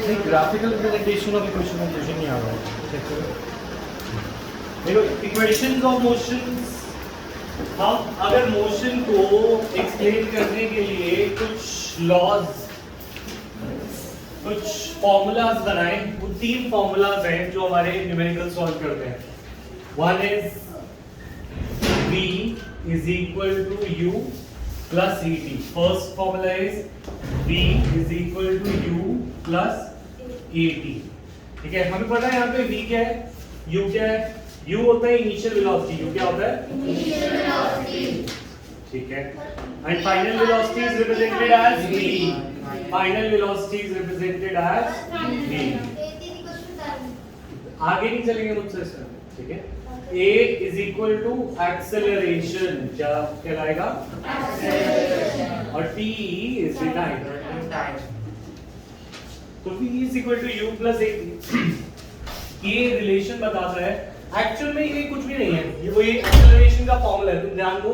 नहीं graphical representation of equation में मुझे नहीं आ रहा है। चेक करो देखो इक्वेशंस ऑफ मोशंस, हम अगर मोशन को एक्सप्लेन करने के लिए कुछ लॉज कुछ फॉर्मूलाज बनाए, वो 3 फॉर्मूलाज हैं जो हमारे न्यूमेरिकल सॉल्व करते हैं। One is v is equal to u plus et. First formula is v is equal to u plus at. ठीक है, हमें पता है यहाँ पे v क्या है, u क्या है। u होता है इनिशियल वेलोसिटी, u क्या होता है इनिशियल वेलोसिटी, ठीक है। And final velocity is represented as v। Final velocity is represented as v। आगे नहीं चलेंगे मुझसे सर, ठीक है। a is equal to acceleration, क्या कहलाएगा acceleration, और t is the time। तो v is equal to u plus at। ये रिलेशन बताता है, एक्चुअल में ये कुछ भी नहीं है, ये वही एक्सेलरेशन का फॉर्मूला है, तुम ध्यान दो।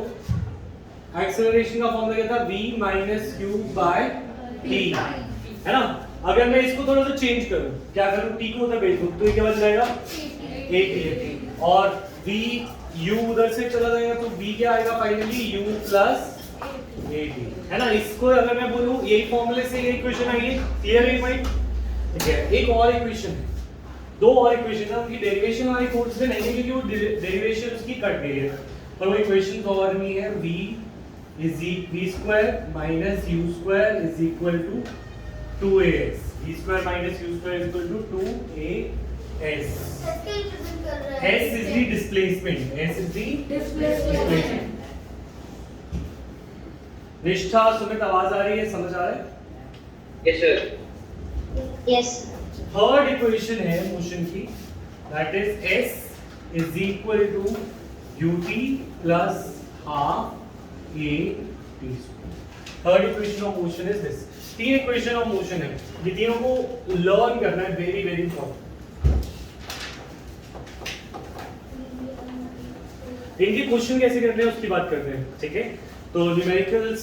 एक्सेलरेशन का फॉर्मूला क्या था, v minus u by t, है ना। अगर मैं इसको थोड़ा सा चेंज करूं, क्या करूं, t को उधर भेज दूं तो ये क्या बन जाएगा at, और v u उधर से चला जाएगा तो v क्या आएगा फाइनली u plus at, है ना। इसको अगर मैं बोलूं यही फॉर्मूले से ये इक्वेशन आई है, क्लियर है भाई, ठीक है। एक और इक्वेशन है, 2 और इक्वेशन है, उनकी डेरिवेशन वाली कोड से नहीं है क्योंकि वो डेरिवेशन उसकी कट गई है, पर वो इक्वेशन और नहीं है। v is v square minus u square is equal to 2as, v square minus u square is equal to 2as। s is the displacement, s is the displacement। निष्ठा सुमित आवाज आ रही है, समझ आ रहा है? Yes sir. Yes. Third equation है motion की, that is s is equal to ut plus half a t square। Third equation of motion is this. 3 equation of motion है, ये तीनों को लर्न करना है, वेरी वेरी इंपॉर्टेंट। इनके question कैसे करते हैं उसकी बात करते हैं, ठीक है। तो numericals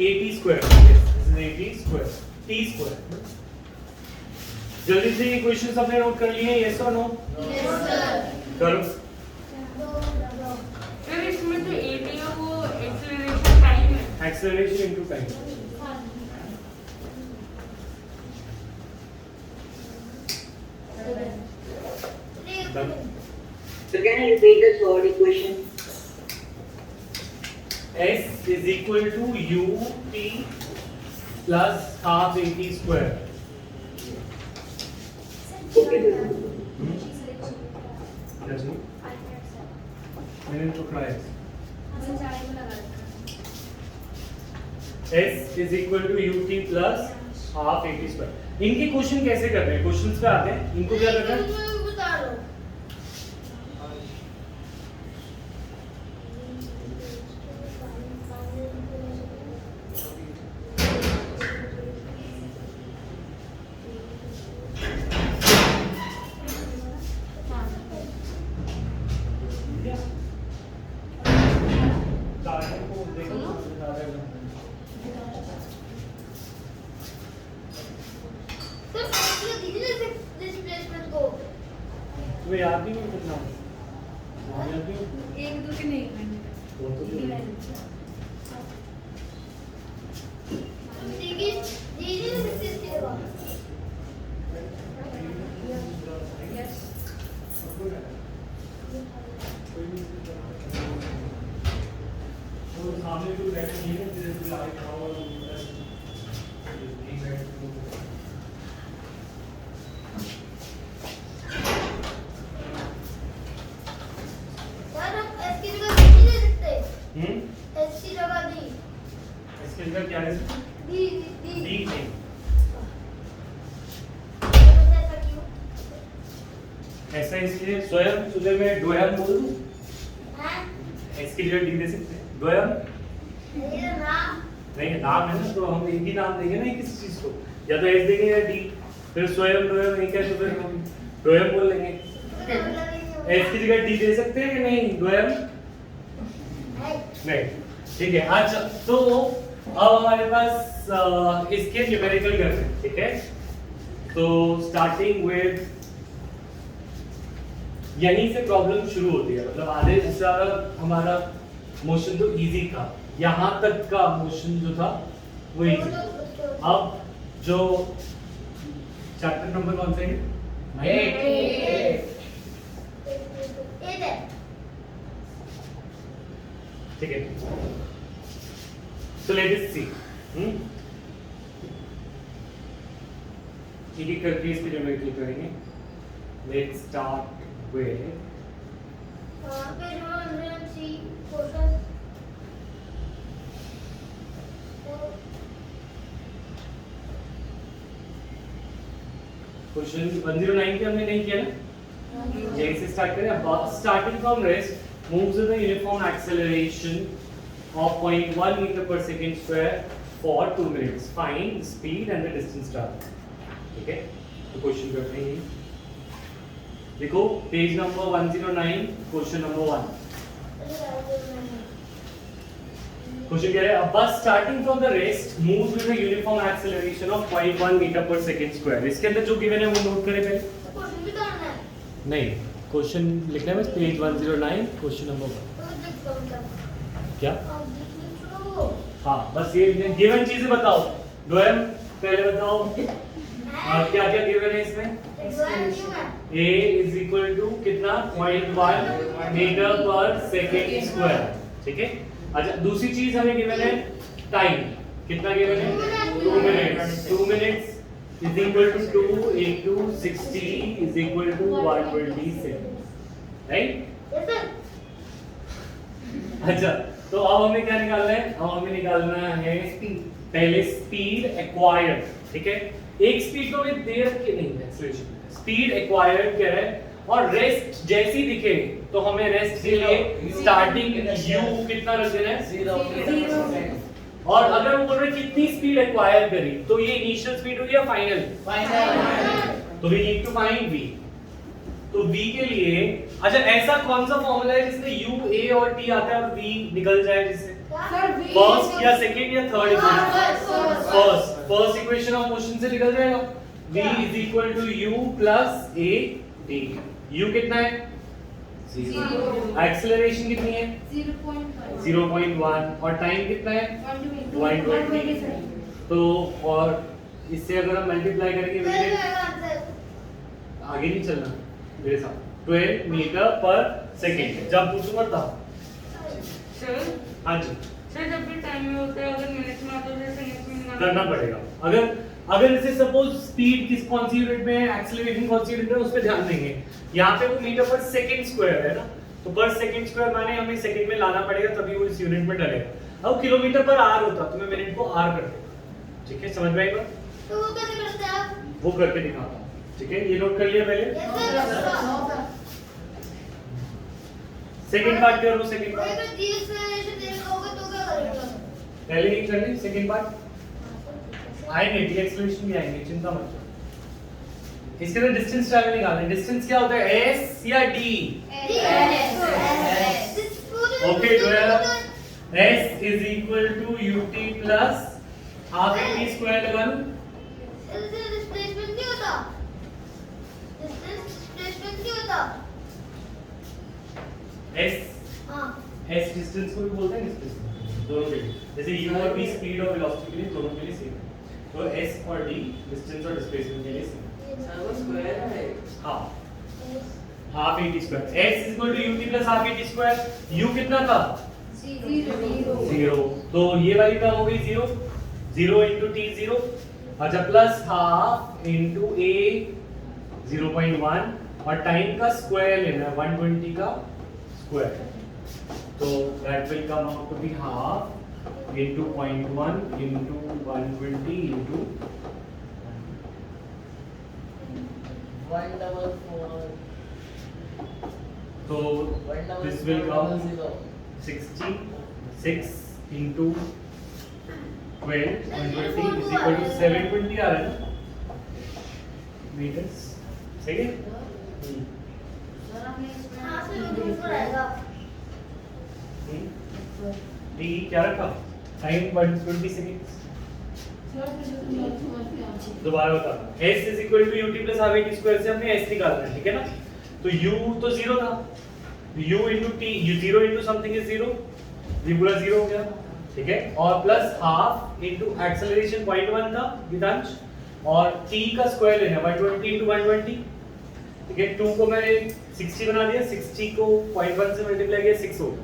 at square, at square t square। जल्दी से ये क्वेश्चन सबने नोट कर लिए, यस और नो? Yes sir. करो। फिर इसमें जो at है वो एक्सेलरेशन टाइम है, acceleration into time. So can you repeat the third equation? s is equal to ut plus half at square। Okay sir। क्या चाहिए? मैंने पकड़ा है। s is equal to ut plus half at square। इनके question कैसे कर रहे हैं, क्वेश्चंस पे आते हैं, इनको क्या करना है, बता दो। तुम्हें याद नहीं है कितना, याद नहीं एक दो के नहीं मैंने वो तो जो सामने कोई बैठे नहीं है, धीरे धीरे आगे खड़ा हुआ इसके अंदर क्या है, डी है। ऐसा इसलिए स्वयं सुबह में द्वयम बोल दूं, इसके लिए डी दे सकते हैं, द्वयम नहीं नाम है ना, तो हम एक ही नाम देंगे ना किसी चीज को, या तो एस देंगे या डी, फिर स्वयं द्वयम नहीं कहे तो फिर हम द्वयम बोल लेंगे। एस की जगह डी दे सकते हैं कि नहीं, द्वयम नहीं, ठीक है। अच्छा तो अब हमारे पास इसके न्यूमेरिकल करते हैं, ठीक है। तो स्टार्टिंग विद यहीं से प्रॉब्लम शुरू होती है, मतलब आधे से ज्यादा हमारा मोशन तो इजी था, यहाँ तक का मोशन जो था वो इजी। अब जो चैप्टर नंबर कौन सा है? 8। ठीक है, so let us see। एक एक करके इसके न्यूमेरिकल करेंगे। Let's start with क्वेश्चन 109 के हमने नहीं किया ना, यहीं से स्टार्ट करें। अब starting from rest moves with a uniform acceleration of 0.1 meter per second square for 2 minutes. Find the speed and the distance traveled. ठीक है, तो क्वेश्चन करते हैं। देखो page number 109, question number 1। Question कह रहा है, a bus starting from the rest moves with a uniform acceleration of 0.1 meter per second square। इसके अंदर जो गिवन है वो नोट करें पहले। नहीं, क्वेश्चन लिखना है बस, पेज 109, क्वेश्चन नंबर 1। क्या? हाँ, बस ये गिवन चीजें बताओ। द्वयम पहले बताओ क्या क्या गिवन है इसमें। a इज इक्वल टू कितना? 0.1 मीटर पर सेकेंड स्क्वायर। ठीक है, अच्छा दूसरी चीज हमें गिवन है टाइम, कितना गिवन है? 2 minutes. 2 minutes is equal to 2 into 60 is equal to 127, right? Yes sir. अच्छा, तो अब हमें क्या निकालना है? अब हमें निकालना है पहले स्पीड एक्वायर्ड। ठीक है, एक स्पीड तो हमें देर के नहीं, एक्सेलरेशन स्पीड एक्वायर्ड कह रहा है, और रेस्ट जैसी दिखे तो हमें रेस्ट के लिए स्टार्टिंग u कितना रख देना है? 0। और अगर वो बोल रहे कितनी स्पीड एक्वायर करी, तो ये इनिशियल स्पीड हुई या फाइनल? तो we need to find v। तो v के लिए अच्छा ऐसा कौन सा फॉर्मूला है जिसमें u, a और t आता है और v निकल जाए, जिससे फर्स्ट या सेकंड या third equation? First equation of motion से निकल जाएगा। v is equal to u plus a t। u कितना है? 0। एक्सेलरेशन कितनी है? 0.1। और टाइम कितना है? 120। तो और इससे अगर हम मल्टीप्लाई करेंगे मेरे आगे नहीं चलना मेरे साथ, 12 मीटर पर सेकेंड। जब पूछूंगा तब। सर हाँ जी सर, जब भी टाइम में होता है, अगर मिनट में आता है तो सेकंड में निकालना करना पड़ेगा। अगर इसे सपोज स्पीड किस कौन सी यूनिट में है, एक्सेलरेशन कौन सी यूनिट में, उस पर ध्यान देंगे। यहाँ पे वो मीटर पर सेकंड स्क्वायर है ना, तो पर सेकंड स्क्वायर माने हमें सेकंड में लाना पड़ेगा, तभी वो इस यूनिट में डलेगा। अब किलोमीटर पर आर होता तो मैं मिनट को आर कर देता। ठीक है, समझ में आएगा? तो वो कैसे करते हैं आप? वो करके दिखाता हूँ। ठीक है, ये नोट कर लिया पहले। सेकंड पार्ट कर लो। सेकंड पार्ट अगर जी एक्सेलरेशन देना होगा तो क्या करेंगे? पहले ही कर ली। सेकंड पार्ट आएंगे, डी एक्सेलरेशन भी आएंगे, चिंता मत करो। इसके अंदर डिस्टेंस ट्रैवल निकालना है। डिस्टेंस क्या होता है, s या d? ओके, जो है s is equal to ut plus half at square लगा लो। डिस्प्लेसमेंट नहीं होता, डिस्प्लेसमेंट नहीं होता। s हाँ s डिस्टेंस को भी बोलते हैं डिस्प्लेसमेंट, दोनों के लिए। जैसे u और v स्पीड और वेलोसिटी के लिए, दोनों के लिए सेम है। तो s और d डिस्टेंस और डिस्प्लेसमेंट के लिए सेम। हाँ, half at square. s is equal to ut plus half at square. u कितना था? 0। तो ये वाली टर्म हो गई 0। 0 into t 0। अच्छा, प्लस हाफ into a 0.1, और टाइम का स्क्वायर लेना है, 120 का स्क्वायर। तो that will come out to be half into 0.1 into 120 into 144. तो this will come 66 into 12 120 is equal to 720 आ रहा है ना मीटर्स, सही है? हाँ से दूर पर आएगा। डी क्या रखा? Time 120 seconds. दोबारा बता, s is equal to ut plus half t square से हमने s निकालना है, ठीक है ना? तो u तो 0 था, u into t, u 0 into something is 0, ये पूरा 0 हो गया, ठीक है? और प्लस हाफ into एक्सेलरेशन 0.1 था विदांश, और t का स्क्वायर लेना 120 into 120, ठीक है? 2 को मैंने 60 बना दिया, 60 को 0.1 से मल्टीप्लाई किया 6 हो गया,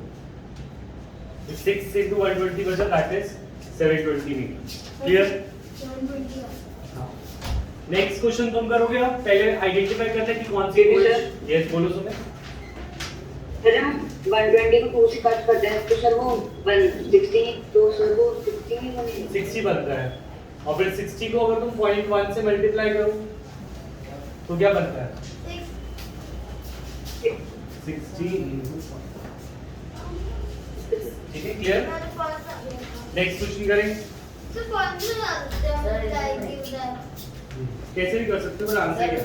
6 into 120 बचा, that is 720 metre. Clear? Next question तुम करोगे। आप पहले आइडेंटिफाई करते हैं कि कौन सी है। यस बोलो सुने। सर हम 120 को 2 से कट करते हैं तो सर वो 160, तो सर वो 60 ही बनेगा। 60 बनता है, और फिर 60 को अगर तुम 0.1 से मल्टीप्लाई करो तो क्या बनता है? 60 ठीक है, क्लियर? नेक्स्ट क्वेश्चन करें। कैसे भी कर सकते हो, पर आंसर क्या?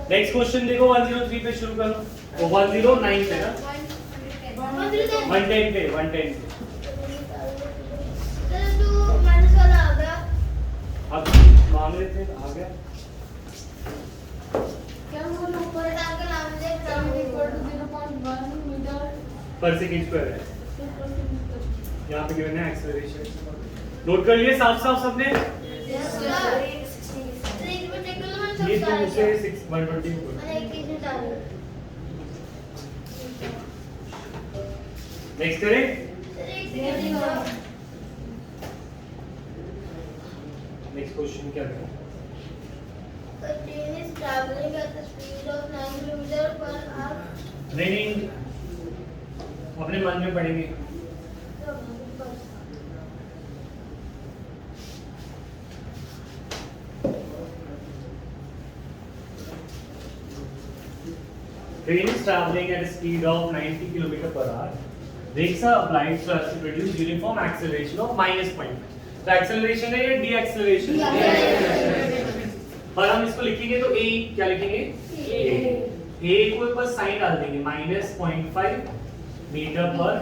नेक्स्ट क्वेश्चन देखो, 103 पे शुरू करो। वो 109 पे ना, 110 पे 110 पे। अब मामले थे आ गया। पर सेकंड स्क्वायर है, यहाँ पे गिवन है एक्सेलरेशन। नोट कर लिए साफ साफ सबने? ये तो उसे 120 को नेक्स्ट करें। नेक्स्ट क्वेश्चन क्या है? नहीं अपने मन में पढ़ेंगे। Train is traveling at a speed of 90 km per hour. Brakes are applied so as to produce uniform acceleration of -0.5. तो acceleration है या de-acceleration? पर हम इसको लिखेंगे तो a क्या लिखेंगे? a को ऊपर साइन डाल देंगे -0.5 मीटर पर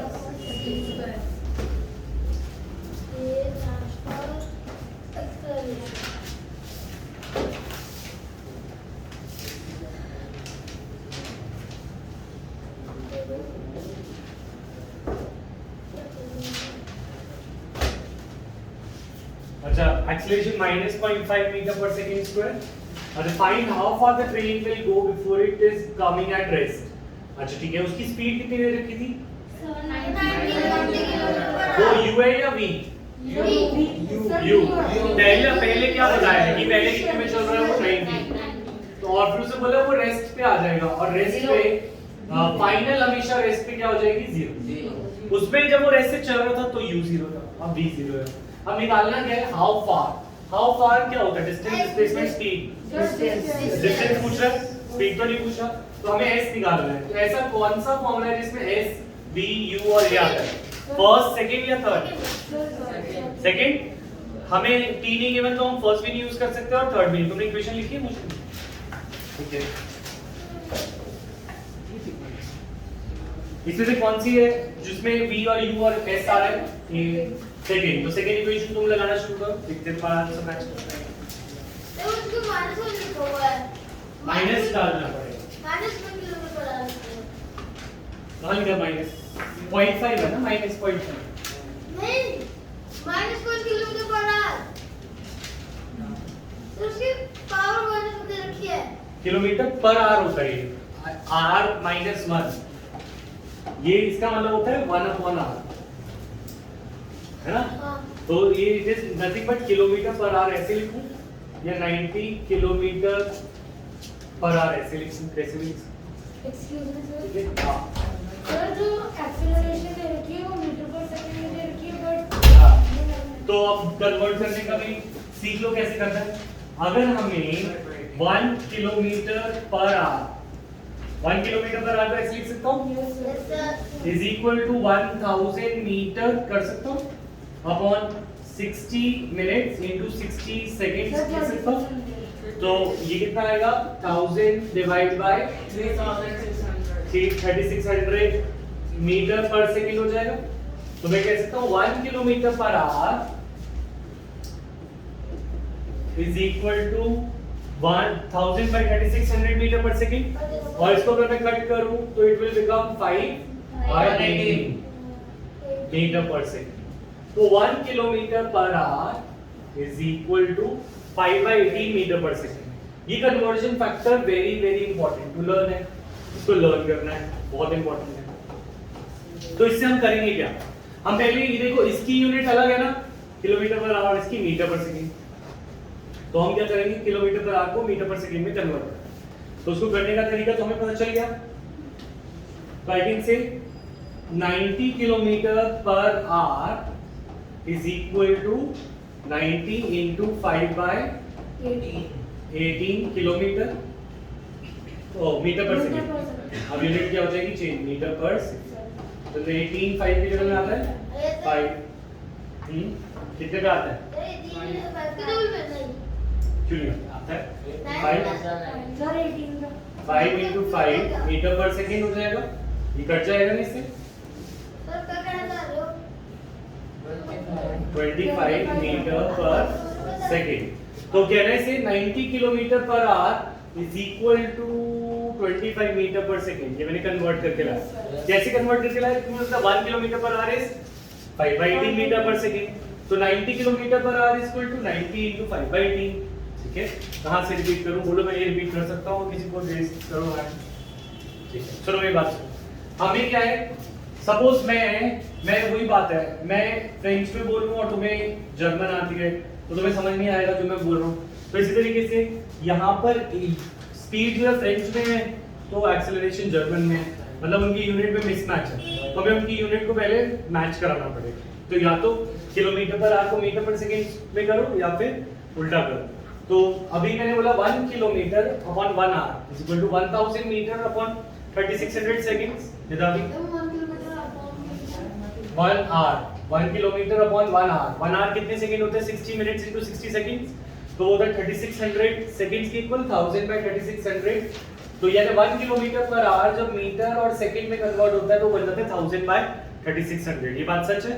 अच्छा acceleration -0.5 meter per second square. Find how far the train will go before it is coming at rest. अच्छा ठीक है, उसकी स्पीड कितनी दे रखी थी? वो u है या v? u। पहले क्या बताया है कि पहले कितने में चल रहा है वो 90, तो और फिर उसे बोला वो रेस्ट पे आ जाएगा, और रेस्ट पे फाइनल हमेशा रेस्ट पे क्या हो जाएगी? 0। उसमें जब वो रेस्ट से चल रहा था तो u 0 था, अब v 0 है। अब निकालना क्या है? हाउ फार क्या होता है? Distance, displacement, speed. डिस्टेंस पूछ रहा है, स्पीड तो नहीं पूछा, तो हमें s निकालना है। तो ऐसा कौन सा फॉर्मूला है जिसमें s, v, u और a आता है? फर्स्ट, सेकंड या थर्ड? सेकंड। हमें t नहीं गिवन तो हम फर्स्ट भी नहीं यूज कर सकते और थर्ड भी नहीं। तुमने इक्वेशन लिखी है मुझे? ठीक है, इसमें से कौन सी है जिसमें v और u और s आ रहा है? ये सेकंड। तो सेकंड इक्वेशन तुम लगाना शुरू करो, देखते हैं आंसर मैच करता है। तो उसको माइनस लिखा हुआ है, माइनस डालना पड़ेगा। -1 किलोमीटर पर आवर। कहां लिखा माइनस? 0.5 है ना, -0.5 नहीं, -1 किलोमीटर पर आवर। तो उसकी पावर माइनस दे रखी है। किलोमीटर पर आवर होता है ये, r -1, ये इसका मतलब होता है 1/r, है ना? हाँ। तो ये it is nothing but kilometre per our ऐसे लिखूं या 90 किलोमीटर पर आवर ऐसे लिखूं, कैसे भी? एक्सक्यूज मी सर, ठीक है, हाँ सर जो एक्सेलरेशन दे रखी है वो मीटर पर सेकंड में दे रखी है, बट हाँ। तो अब कन्वर्ट करने का भी सीख लो कैसे करना है। अगर हमें 1 kilometre per our 1 kilometre per our ऐसे लिख सकता हूँ Yes, sir. Is equal to 1000 metre कर सकता हूँ अपॉन 60 मिनट्स इनटू 60 सेकंड्स लिख सकता हूँ। तो ये कितना आएगा? 1000 divide by 3600 3600 metre per second हो जाएगा। तो मैं कह सकता हूँ 1 kilometre per hour is equal to 1000 by 3600 metre per second, और इसको अगर मैं कट करूं तो it will become 5 by 18 metre per second. तो 1 kilometre per hour is equal to 5 by 18 metre per second. ये conversion factor very very important to learn है, इसको लर्न करना है, बहुत इंपॉर्टेंट है। तो इससे हम करेंगे क्या, हम पहले ये देखो इसकी यूनिट अलग है ना, किलोमीटर पर आवर, इसकी मीटर पर सेकेंड। तो हम क्या करेंगे, किलोमीटर पर आवर को मीटर पर सेकेंड में कन्वर्ट करेंगे। तो उसको करने का तरीका तो हमें पता चल गया। तो I can say 90 kilometre per hour is equal to 90 into 5 by 18 kilometre, oh metre per second. अब यूनिट क्या हो जाएगी, चेंज, मीटर पर सेकेंड। तो 18 5 किलोमीटर में आता है 5, कितने पे आता है, क्यों नहीं आता है 5 into 5 मीटर पर सेकेंड हो जाएगा। ये कट जाएगा ना इससे, 25 मीटर पर सेकेंड। तो कहने से 90 kilometre per hour is equal to 25 metre per second. ये मैंने कन्वर्ट करके लाया। कैसे कन्वर्ट करके लाया, मतलब 1 kilometre per hour is 5 by 18 metre per second. तो 90 kilometre per hour is equal to 90 into 5 by 18। ठीक है, कहां से रिपीट करूं, बोलो, मैं ये रिपीट कर सकता हूं, किसी को रेस करो है। ठीक है, चलो ये बात सुनो। हमें क्या है, सपोज मैं वही बात है, मैं फ्रेंच में बोल रहा हूं और तुम्हें जर्मन आती है, तो तुम्हें समझ नहीं आएगा जो मैं बोल रहा हूं। तो इसी तरीके से यहाँ पर स्पीड जो है फ्रेंच में है, तो एक्सेलरेशन जर्मन में है, मतलब उनकी यूनिट में मिसमैच है। तो हमें उनकी यूनिट को पहले मैच कराना पड़ेगा। तो या तो किलोमीटर पर आवर को मीटर पर सेकेंड में करो या फिर उल्टा करो। तो अभी मैंने बोला 1 kilometre upon 1 hour is equal to 1000 metre upon 3600 seconds. यदा भी 1 hour 1 kilometre upon 1 hour, 1 hour कितने सेकंड होते हैं, 60 मिनट्स into 60 सेकंड्स। तो वो होता है 3600 सेकंड्स के इक्वल 1000 by 3600। तो यानी 1 किलोमीटर पर आवर जब मीटर और सेकंड में कन्वर्ट होता है तो बन जाता है 1000 by 3600। ये बात सच है,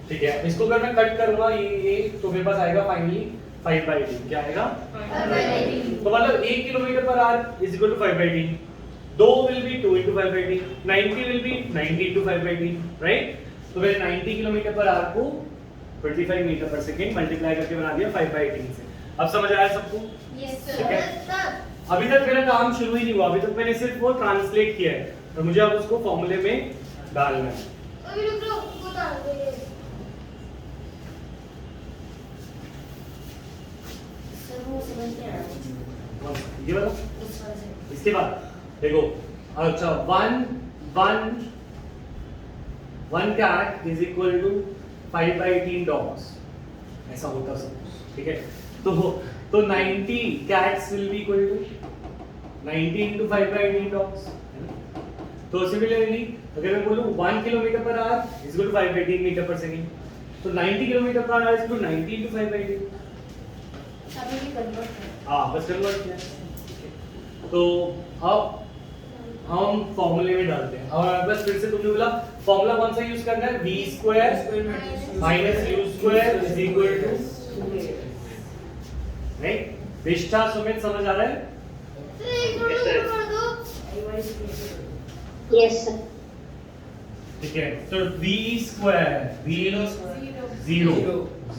ठीक है। इसको अगर मैं कट करूंगा ये तो मेरे पास आएगा फाइनली 5 by 18। क्या आएगा, 5 by 18। तो मतलब 1 kilometre per hour is equal to 5 by 18। 2 will be 2 into 5 by 18, 90 will be 90 into 5 by 18, right? तो मैंने 90 किलोमीटर पर आवर को 25 मीटर पर सेकेंड मल्टीप्लाई करके बना दिया 5 by 18 से। अब समझ आया सबको? यस ठीक है। सर। अभी तक मेरा काम शुरू ही नहीं हुआ, अभी तक मैंने सिर्फ वो ट्रांसलेट किया है, तो मुझे अब उसको फॉर्मूले में डालना है। अभी रुक लो, वो डाल दो ये। सर वो समझते हैं ये वाला उस वाले से। इसके बाद देखो, अच्छा 1 cat is equal to 5 by 18 dogs, ऐसा होता सब, ठीक है। तो 90 cats will be equal to 90 into 5 by 18 dogs, है ना? तो सिमिलरली अगर मैं बोलूं 1 kilometre per hour is equal to 5 by 18 metre per second, तो 90 kilometre per hour is equal to 90 into 5 by 18। अभी भी कन्वर्ट है। हाँ, बस कन्वर्ट किया, ठीक है। तो अब हम फॉर्मूले में डालते हैं। और बस फिर से तुमने बोला फॉर्मूला कौन सा यूज करना है, v square minus u square is equal to, right? विष्ठा सुमित समझ आ रहा है? सर एक मिनट कर दो। Yes sir. ठीक है, तो v square v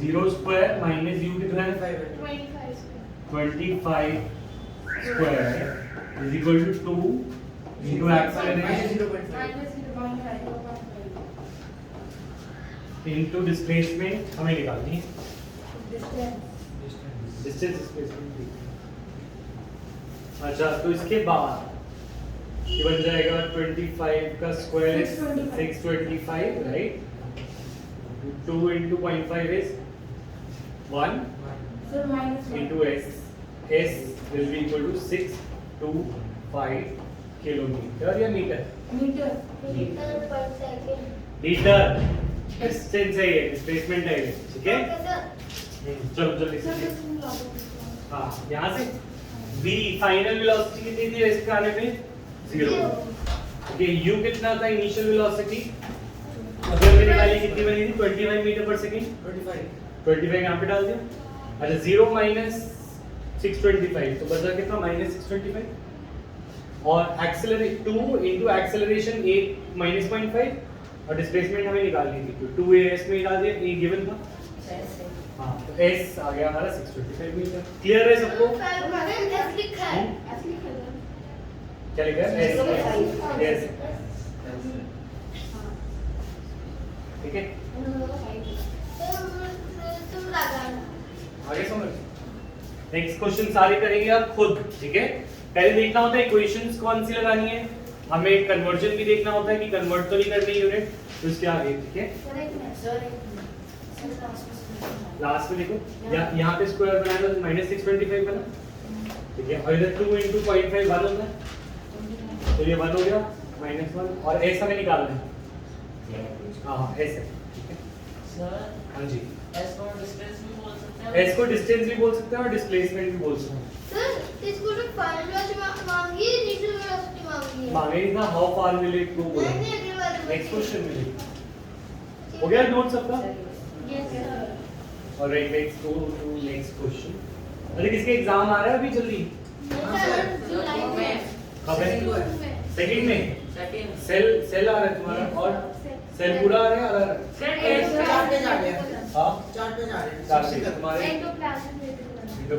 0 square minus u कितना है 25 square is equal to 2 into acceleration into displacement हमें निकालनी है, डिस्टेंस डिस्प्लेसमेंट। अच्छा, तो इसके बाद ये बन जाएगा 25 का square 625, right? 2 into 0.5 is 1 sir minus into s will be equal to 625 kilometre या metre, metre metre per second. Metre distance है ये, डिस्प्लेसमेंट है ये, ठीक है। Okay sir. चलो जल्दी सर से, तुम लागू हाँ यहाँ से v फाइनल वेलोसिटी कितनी थी इसके आने में 0, ये u कितना था इनिशियल वेलोसिटी, अभी हमने निकाली कितनी बनी थी 25 मीटर पर सेकंड, 25 यहाँ पे डाल दिया। अच्छा 0 माइनस 625 तो बचा कितना माइनस 625 और एक्सेलरेट 2 इनटू एक्सेलरेशन 8 माइनस 0.5 और डिस्प्लेसमेंट हमें निकालनी थी तो 2as में निकाल दिया, a गिवन था। हाँ तो s आ गया हमारा 625 मीटर। क्लियर है सबको? एस लिखा है। क्या लिखा है? s yes ठीक है तुम लगाना। आगे समझ। नेक्स्ट क्वेश्चन सारे करेंगे आप खुद, ठीक है? पहले देखना होता है इक्वेशंस कौन सी लगानी है, हमें कन्वर्जन भी देखना होता है कि कन्वर्ट तो नहीं करनी यूनिट, तो इसके आगे ठीक है। लास्ट में देखो यहाँ पे स्क्वायर बनाया तो माइनस 625 बना, ठीक है? और इधर 2 into 0.5 1 होता है तो ये 1 हो गया -1 और s हमें निकालना है। हाँ s है, ठीक है? सर हाँ जी एस को डिस्टेंस भी बोल सकते हैं, s को डिस्टेंस भी बोल सकते हैं और डिस्प्लेसमेंट भी बोल सकते हैं। सर इसको तो फाइनल वेलोसिटी मांगी है, इनिशियल वेलोसिटी मांगी है। मांगे ही था how far will it go. नहीं नहीं अगली बार नेक्स्ट क्वेश्चन में हो गया नोट सबका? Yes sir. और right let's go to next question. अरे किसके एग्जाम आ रहा है अभी जल्दी? जुलाई में कब है? सेकंड में सेकंड सेल आ रहा है तुम्हारा और सेल पूरा आ रहा है अलग? सर चार पे जा रहे हैं, हां चार पे जा रहे हैं। चार से तुम्हारे एंडोप्लाज्म सर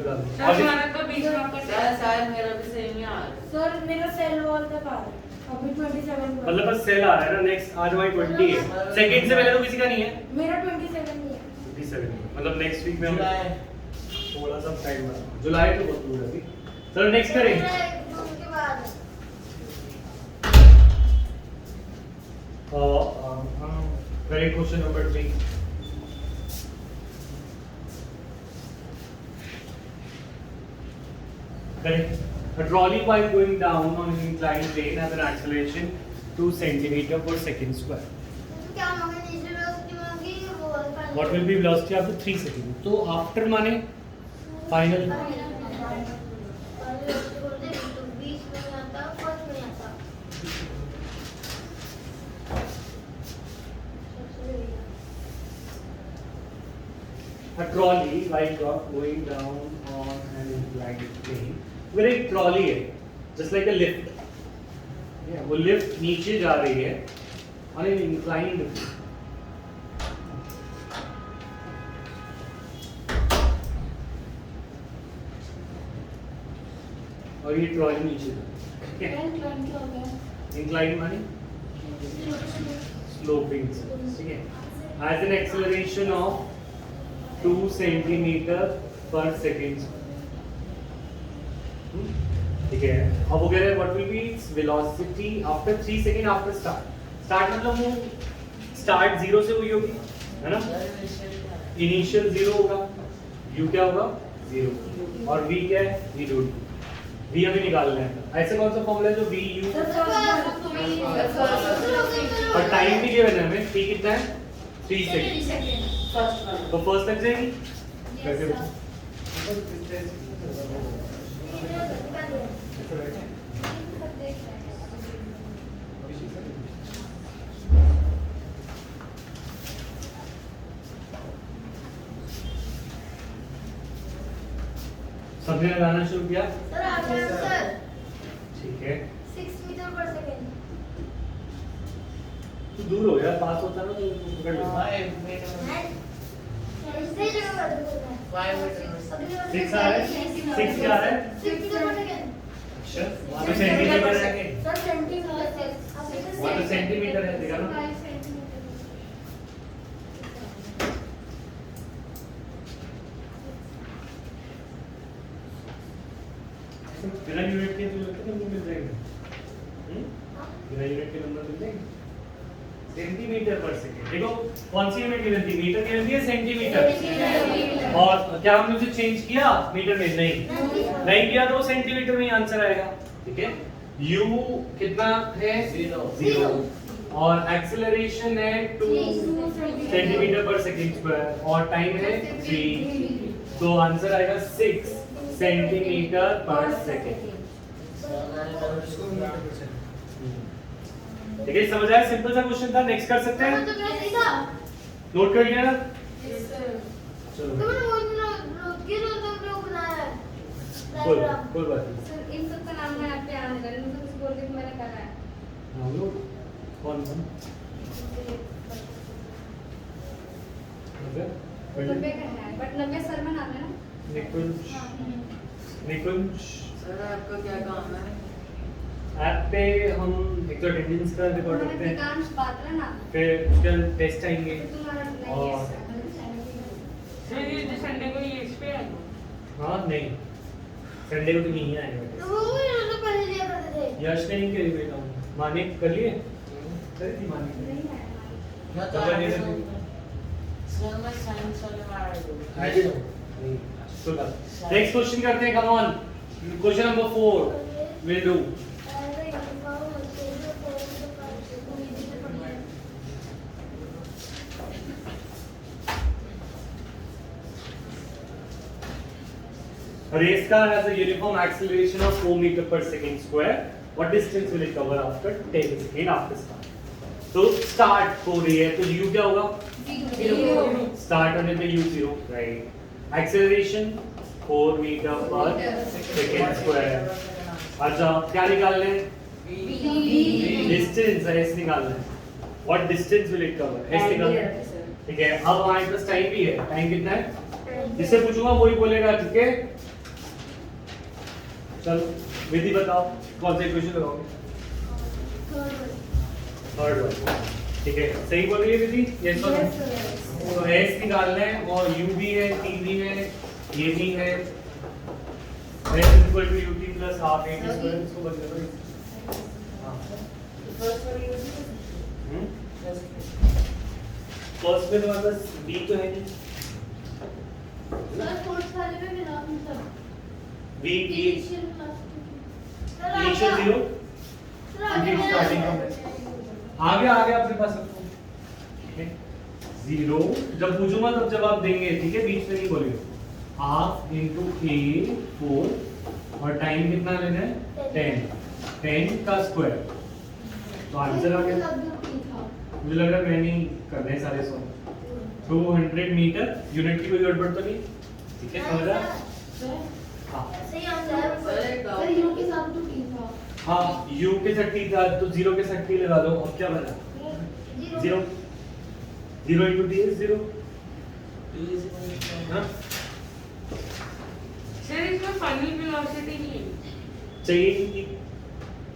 और हमारा तो बीच में आपका सर शायद मेरा भी सेम ही आ रहा है। सर मेरा सेल वॉल तक आ रहा है अभी 27 हुआ। मतलब बस सेल आ रहा है ना। नेक्स्ट आज हमारी 20 है, सेकंड से पहले तो किसी का नहीं है। मेरा 27 ही है। 27 मतलब नेक्स्ट वीक में हम जुलाई थोड़ा सा टाइम है, जुलाई तो बहुत दूर है अभी। चलो नेक्स्ट करें। के बाद करें क्वेश्चन नंबर 3। करें a trolley while going down on an inclined plane has an acceleration 2 centimeter per second square. क्या मांगे? इनिशियल वेलोसिटी मांगी वो final. What will be velocity after 3 seconds? तो after माने final बीच में आता, फर्स्ट में आता। a trolley while going down on an inclined plane. अगर एक ट्रॉली है just like a lift, वो लिफ्ट नीचे जा रही है on an inclined plane. और ये ट्रॉली नीचे जा रही है। इंक्लाइन माने स्लोपिंग, ठीक है? Has an acceleration of 2 centimeter per second. ठीक है? अब वो कह रहे हैं what will be its velocity after 3 second after start. Start मतलब वो start 0 से हुई होगी, है ना? Initial 0 होगा, u क्या होगा 0 और v क्या है v डॉट v हमें निकालना है। ऐसे कौन सा फॉर्मूला है जो v u और टाइम भी गिवन है हमें, t कितना है 3 सेकंड। तो फर्स्ट लग जाएगी कैसे सबने लगाना शुरू किया, सर आ गया सर। ठीक है? 6 मीटर पर सेकंड। तू दूर हो यार, पास होता ना तो पकड़ ले। 5 मीटर इससे जगह बदल रहा है। 5 मीटर 6 आ रहा है, 6 क्या है? 6 मीटर पर सेकंड। अच्छा वहाँ पे सेंटीमीटर है, सर सेंटीमीटर वहाँ पे सेंटीमीटर है, देखा ना? 5 सेंटीमीटर। बिना यूनिट के तो लगता है नंबर मिल जाएंगे। बिना यूनिट के नंबर मिल जाएंगे। सेंटीमीटर पर सेकंड, देखो कौन सी यूनिट गिवन थी? मीटर गिवन थी या सेंटीमीटर? और क्या हमने उसे चेंज किया मीटर में? नहीं किया तो सेंटीमीटर में ही आंसर आएगा, ठीक है? u कितना है 0 और एक्सेलरेशन है 2 सेंटीमीटर पर सेकंड स्क्वायर और टाइम है 3, तो आंसर आएगा 6 सेंटीमीटर पर सेकंड। ठीक है, समझ आया? सिंपल सा क्वेश्चन था। नेक्स्ट कर सकते हैं? तो मैं सही था। नोट कर लिया ना? Yes, sir. चलो तुमने वो लोग के लोग बनाया है। कोई डायग्राम। कोई बात नहीं। Sir, इन सबका नाम मैं आप पे आने लगा, इन सबको बोल के मैंने करा है। हम लोग कौन कौन? नब्बे का है, but नब्बे सर में नाम है ना? निकुंज निकुंज सर आपका क्या काम है? ऐप पे हम एक तो अटेंडेंस का रिकॉर्ड तुम्हारा करते हैं, अधिकांश पात्र नाम। फिर उसके बाद टेस्ट आएंगे। तो तुम्हारा नहीं है और- सर। सर ये जो संडे को ये इस पे आएगा। हाँ नहीं, संडे को तो नहीं आएगा। तो वो तो पहले लिया करते थे। यश ने नहीं करी बेटा, मानिक कर लिए? करी थी मानिक ने। नहीं है हमारी। मैं तो मैंने तो- सर मैं साइंस वाले में आ रही हूँ। I did नहीं। सुना। नेक्स्ट क्वेश्चन करते हैं, come on. Question number 4 will do. अरे यूनिफॉर्म होते हैं तो कोई भी पढ़िए। A race car has a uniform acceleration of 4 meter per second square. What distance will it cover after 10 seconds after start? तो start हो रही है, तो u क्या होगा? Zero. Start होने पे u0, right? Acceleration 4 meter per second square. अच्छा, क्या निकालना है? Distance है, s निकालना है. What distance will it cover? s निकालना है. ठीक है, अब हमारे पास टाइम भी है. टाइम कितना है? जिससे पूछूंगा वही बोलेगा, ठीक है? चलो विधि बताओ, कौन सा इक्वेशन लगाओगे? Third one. ठीक है, सही बोल रही है विधि? यस और Yes, नो? sir. तो s निकालना है और u भी है, t भी है, ये भी है। s equal to ut plus half a t square, इसको बंद करो। हाँ। फर्स्ट में तुम्हारे पास b तो है नहीं, सर फोर्थ वाले में भी नाम था। b की initial class. Sir initial zero sir आगे Starting starting from आगे अपने पास रखो। ठीक है, जीरो जब पूछूंगा तब जवाब देंगे, ठीक है? बीच में नहीं बोलेंगे। हाफ इंटू ए 4 और टाइम कितना लेना है? 10 का स्क्वायर। तो आंसर आ गया। मुझे लग रहा है मैं नहीं कर रहे सारे सौ। 200 मीटर यूनिट की कोई गड़बड़ तो नहीं? ठीक है, समझ रहा? हाँ सही आंसर है। सर एक सर यू के साथ तो ठीक था। हाँ, u के साथ t था तो 0 के साथ t लगा दो। अब क्या बना? 0 0 into t is 0। हाँ, सर इसमें फाइनल वेलोसिटी नहीं है। चाहिए कि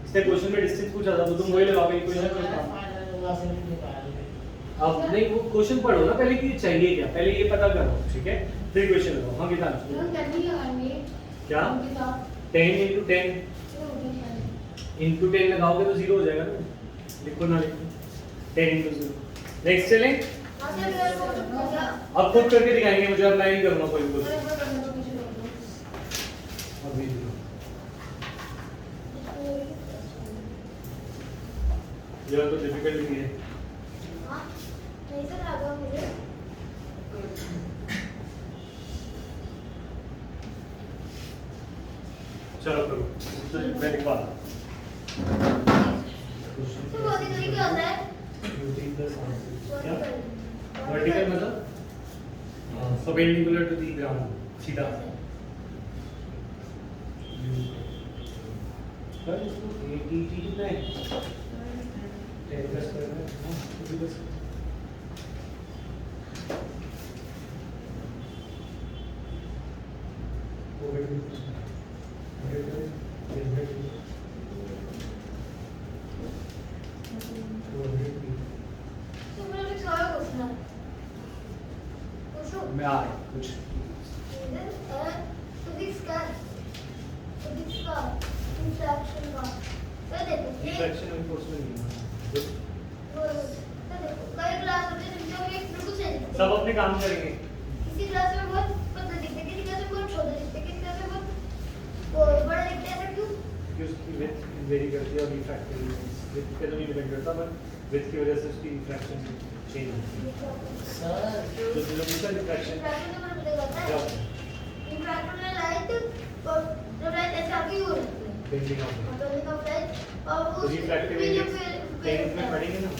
इसने क्वेश्चन में डिस्टेंस पूछा था तो तुम वही लगाओगे क्वेश्चन। अब नहीं, वो क्वेश्चन पढ़ो ना पहले कि चाहिए क्या, पहले ये पता करो, ठीक है? फिर क्वेश्चन लगाओ। हाँ कितना? सर करनी लगाएंगे। क्या? उनके साथ 10 into 10 तो हो गया शायद। into 10 लगाओगे तो 0 हो जाएगा ना। लिखो ना, लिखो 10 into 0। नेक्स्ट चलें। हाँ सर मेरे को तो हो गया। अब खुद करके दिखाएंगे, मुझे अब मैं नहीं करूँगा कोई मेरे क्वेश्चन। को करने को कुछ नहीं। अभी ये तो डिफिकल्ट भी है। हाँ नहीं सर आ गया मुझे। चलो करो, मैं लिखवा रहा तो बहुत ही तरीके होता है। क्या? वर्टिकल मतलब परपेंडिकुलर टू द ग्राउंड, सीधा। सर इसको टी कितना है? 10 का स्क्वायर है। हाँ, तो भी बस। तो मेरा एक सवाल पूछना है। पूछो। मैं आ रहा हूँ कुछ। फिजिक्स का इंट्रैक्शन का सर देखो ये रिफ्लेक्शन में कोर्स में नहीं है। सर देखो कई क्लास होते हैं जिनमें हम एक बिल्कुल सही दिखते सब हैं। अपने काम करेंगे। किसी क्लास में बहुत पतले दिखते हैं, किसी क्लास में बहुत छोटे दिखते हैं, किसी क्लास में बहुत बड़े दिखते हैं। ऐसा क्यों? कि उसकी विड्थ वेरी करती है और रिफ्रैक्टिव विड्थ पे तो नहीं डिपेंड करता, पर विड्थ की वजह से उसकी रिफ्रैक्शन चेंज होती है। तो जिलोमीटर रिफ्रैक्शन इंट्रैक्शन तो मुझे पता क्या है। होता है? इंट्रैक्शन में लाइट जब लाइट ऐसे आगे ही हो रही है बेंडिंग ऑफ और तो लाइट और तो refractive index? 10th में पढ़ेंगे ना।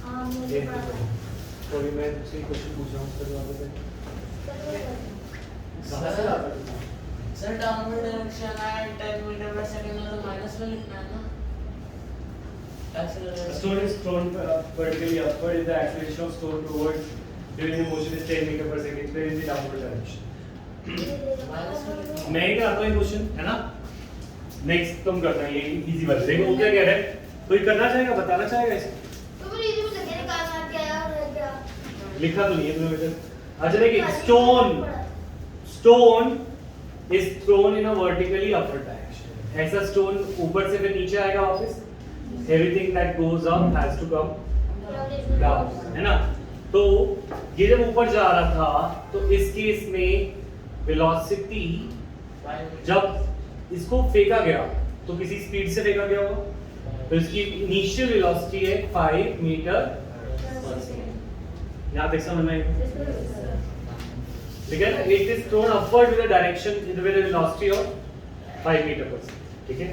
हाँ मुझे 10th में पता है। पढ़ेंगे। तो अभी मैं तुझसे क्वेश्चन पूछ रहा हूँ उसका जवाब दे। कहाँ से आता है? सर डाउनवर्ड डायरेक्शन है 10 मीटर पर सेकंड में तो माइनस में लिखना है ना acceleration Stone is thrown vertically upward if the acceleration of stone towards during the motion is 10 meter per second. Where is the downward direction? मैं ही कराता हूँ क्वेश्चन है ना। नेक्स्ट तुम करना है, ये इजी बात है। देखो वो क्या कह रहा है, कोई करना चाहेगा, बताना चाहेगा इसे? तो मुझे इजी मुझे कहने कहा क्या यार है क्या लिखा तो नहीं है तुमने बेटा। अच्छा देखिए, stone is thrown in a vertically upward direction. ऐसा स्टोन ऊपर से फिर नीचे आएगा वापस। Everything that goes up has to come down, है ना। तो ये जब ऊपर जा रहा था तो इस केस में वेलोसिटी जब इसको फेंका गया तो किसी स्पीड से फेंका गया होगा, तो इसकी इनिशियल वेलोसिटी है 5 मीटर पर सेकंड। यहाँ तक समझ में आएगा? ठीक है ना। It is thrown upward with the direction with the velocity of 5 metre per second. ठीक है।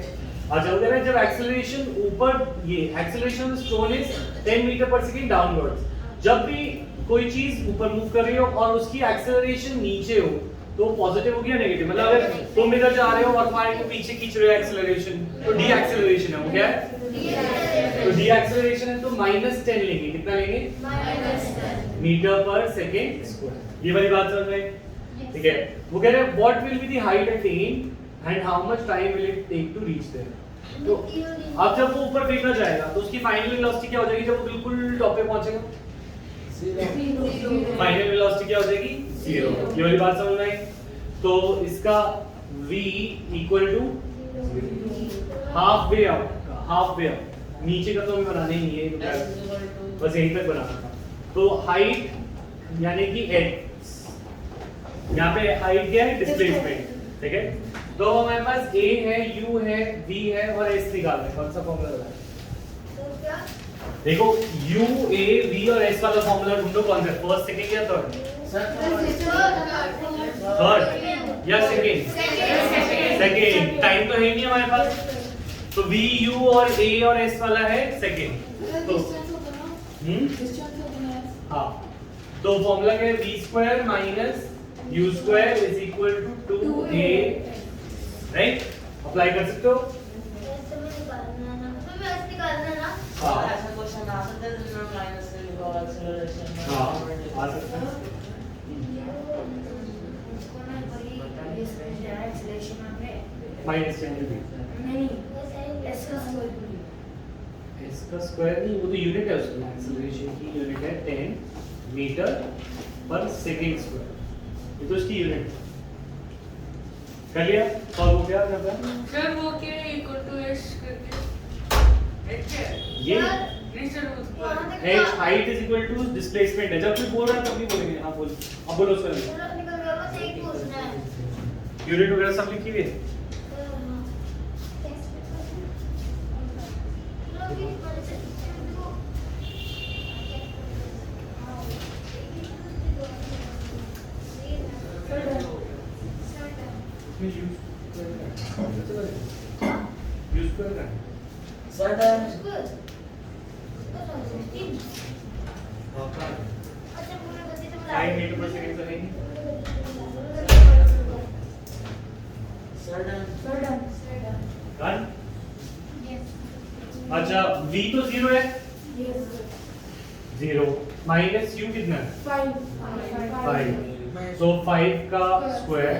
अच्छा होता है जब एक्सेलरेशन ऊपर, ये acceleration of stone is 10 metre per second downwards. जब भी कोई चीज ऊपर मूव कर रही हो और उसकी एक्सेलरेशन नीचे हो तो पॉजिटिव हो गया नेगेटिव। मतलब अगर तुम इधर जा रहे हो और तुम्हारे को पीछे खींच रहे हो एक्सेलरेशन, तो डी एक्सेलरेशन है। वो क्या है? तो डी एक्सेलरेशन है तो -10 लेंगे। कितना लेंगे? Metre per second square. ये वाली बात समझ में? ठीक है। वो कह रहे हैं what will be the height attained and how much time will it take to reach there. तो अब जब वो ऊपर फेंका जाएगा तो उसकी फाइनल वेलोसिटी क्या हो जाएगी जब वो बिल्कुल टॉप पे पहुंचेगा? फाइनल वेलोसिटी क्या हो जाएगी? 0। ये वाली बात समझ में आई? तो इसका v equal to half way up. Half way up नीचे का तो हमें बनाना ही नहीं है, बस यहीं तक बनाना था। तो हाइट यानी कि h, यहाँ पे हाइट क्या है? डिस्प्लेसमेंट। ठीक है। तो हमारे पास a है, u है, v है और s निकालना है। कौन सा फॉर्मूला लगाना है? तो क्या देखो u, a, v और s वाला फॉर्मूला ढूंढो। कौन सा? फर्स्ट, सेकंड या थर्ड? थर्ड या सेकंड? सेकंड। टाइम तो है नहीं हमारे पास, तो v, u और a और s वाला है सेकंड। तो हाँ, तो फॉर्मूला क्या है? v square minus u square is equal to 2a। Right? Apply कर सकते हो? ऐसे में निकालना है ना, तो मैं ऐसे निकालना है ना। हाँ ऐसा क्वेश्चन आ सकता है जिसमें माइनस से लिखा हुआ एक्सेलरेशन हाँ आ सकता है। -10 डिग्री। इसका स्क्वायर नहीं, वो तो यूनिट है उसकी। एक्सेलरेशन की यूनिट है 10 मीटर पर सेकंड स्क्वायर। ये तो उसकी यूनिट है। कर लिया? सॉल्व हो गया जब सर वो क्या है इक्वल टू s करके h है ये नहीं सर ऊपर h height is equal to displacement है। जब भी बोल रहा है तब भी बोलेंगे। हाँ बोल, अब बोलो उसका चलो निकल गया, बस एक पूछना है। यूनिट वगैरह सब लिखी हुई है। यूज कर रहा है। सर डन अच्छा पूरे बच्चे तो 5 मीटर पर सेकंड चलेंगे। Sir done done. अच्छा v तो 0 है, 0 माइनस u कितना है? 5। सो 5 का square